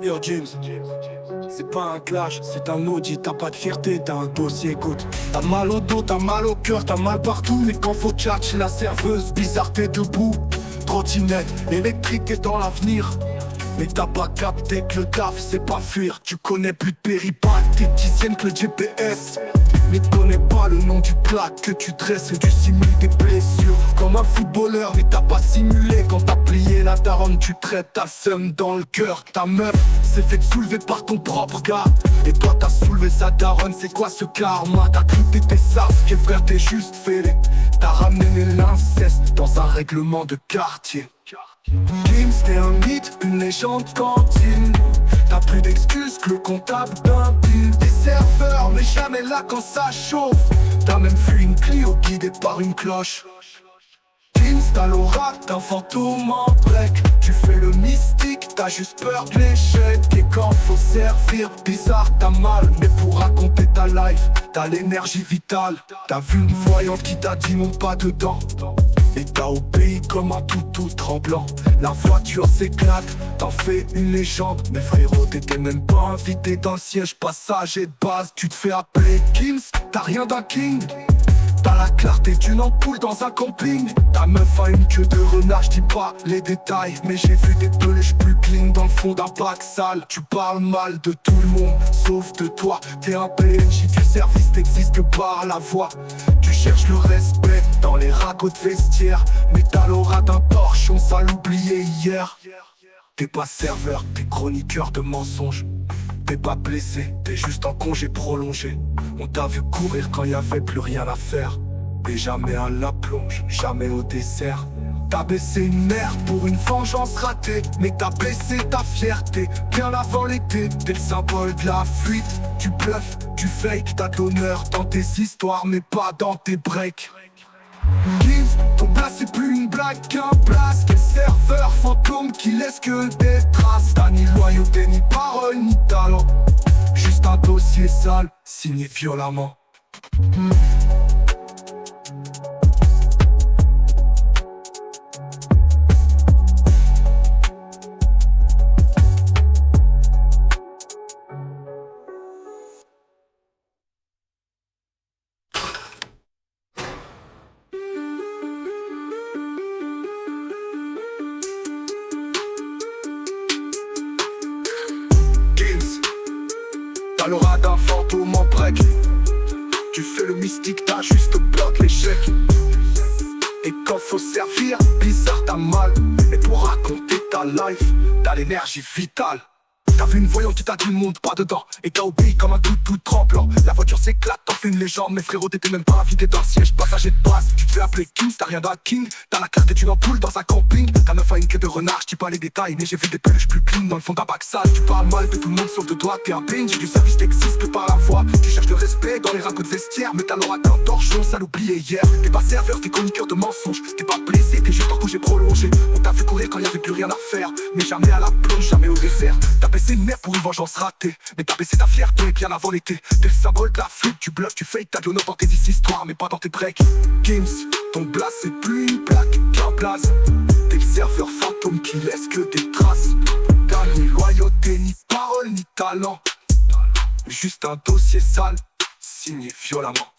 Yo James, c'est pas un clash, c'est un audit. T'as pas de fierté, t'as un dossier, écoute. T'as mal au dos, t'as mal au cœur, t'as mal partout. Mais quand faut tchatch, la serveuse, bizarre t'es debout. Trottinette, électrique est dans l'avenir. Mais t'as pas capté que le taf c'est pas fuir. Tu connais plus de péripathes, t'es tizienne que le GPS. Mais tu connais pas le nom du plat que tu dresses. Et tu simules des blessures comme un footballeur. Mais t'as pas simulé quand t'as plié la daronne. Tu traites ta seum dans le cœur. Ta meuf s'est fait soulever par ton propre gars. Et toi t'as soulevé sa daronne. C'est quoi ce karma? T'as cru que t'étais Sasuke, frère, t'es juste fêlé. T'as ramené l'inceste dans un règlement de quartier. Gims, t'es un mythe, une légende cantine. T'as plus d'excuses que le comptable d'un deal. Des serveurs, mais jamais là quand ça chauffe. T'as même fui une Clio guidée par une cloche. Gims, t'as l'aura d'un fantôme en break. Tu fais le mystique, t'as juste peur de l'échec. Et quand faut servir, bizarre t'as mal. Mais pour raconter ta life, t'as l'énergie vitale. T'as vu une voyante qui t'a dit monte pas dedans. Et t'as obéi comme un toutou tremblant. La voiture s'éclate, t'en fais une légende. Mais frérot, t'étais même pas invité dans le siège passager de base. Tu te fais appeler Gims, t'as rien d'un king. T'as la clarté d'une ampoule dans un camping. Ta meuf a une queue de renard, j'dis pas les détails. Mais j'ai vu des pelèches plus clean dans le fond d'un bac sale. Tu parles mal de tout le monde, sauf de toi. T'es un PNJ du service, t'existes que par la voix. Tu cherches le respect dans les ragots de vestiaire. Mais t'as l'aura d'un torchon, ça l'oubliait hier. T'es pas serveur, t'es chroniqueur de mensonges. T'es pas blessé, t'es juste en congé prolongé. On t'a vu courir quand y avait plus rien à faire. Et jamais à la plonge, jamais au dessert. T'as baissé une mère pour une vengeance ratée. Mais t'as baissé ta fierté bien avant l'été. T'es le symbole de la fuite. Tu bluffes, tu fakes, t'as de l'honneur dans tes histoires mais pas dans tes breaks. Gims, ton place c'est plus une blague qu'un blast. T'es serveur fantôme qui laisse que des traces. T'as ni loyauté, ni parole, ni talent. Juste un dossier sale, signé violemment. T'as l'aura d'un fantôme en break. Tu fais le mystique, t'as juste peur de l'échec. Et quand faut servir, bizarre t'as mal. Et pour raconter ta life, t'as l'énergie vitale. T'as vu une voyante qui t'a dit monte pas dedans. Et t'as obéi comme un toutou tremblant. La voiture s'éclate, t'en fais une légende. Mais frérot, t'étais même pas invité dans le siège passager de base. Tu te fais appeler Gims, t'as rien d'un king. T'as la clarté d'une ampoule dans un camping. Ta meuf a une queue de renard, j'dis pas les détails. Mais j'ai vu des peluches plus clean dans le fond d'un bac sale. Tu parles mal de tout le monde sauf de toi. T'es un binge, du service t'existe que par la voix. Tu cherches le respect dans les ragots de vestiaire. Mais t'as l'aura qu'un torchon, ça l'oubliait hier. T'es pas serveur, t'es chroniqueur de mensonges. T'es pas blessé, t'es juste en congé prolongé. On t'a vu courir quand y avait plus rien à faire. Mais jamais à la plonge, jamais au dessert. T'as baissé une mère pour une vengeance ratée. Mais t'as baissé ta fierté bien avant l'été. T'es le symbole de la flûte, tu bluffes, tu fakes. T'as de l'honneur dans tes histoires mais pas dans tes breaks. Gims, ton blast c'est plus une plaque qu'un blaze. T'es le serveur fantôme qui laisse que des traces. T'as ni loyauté, ni parole, ni talent. Juste un dossier sale, signé violemment.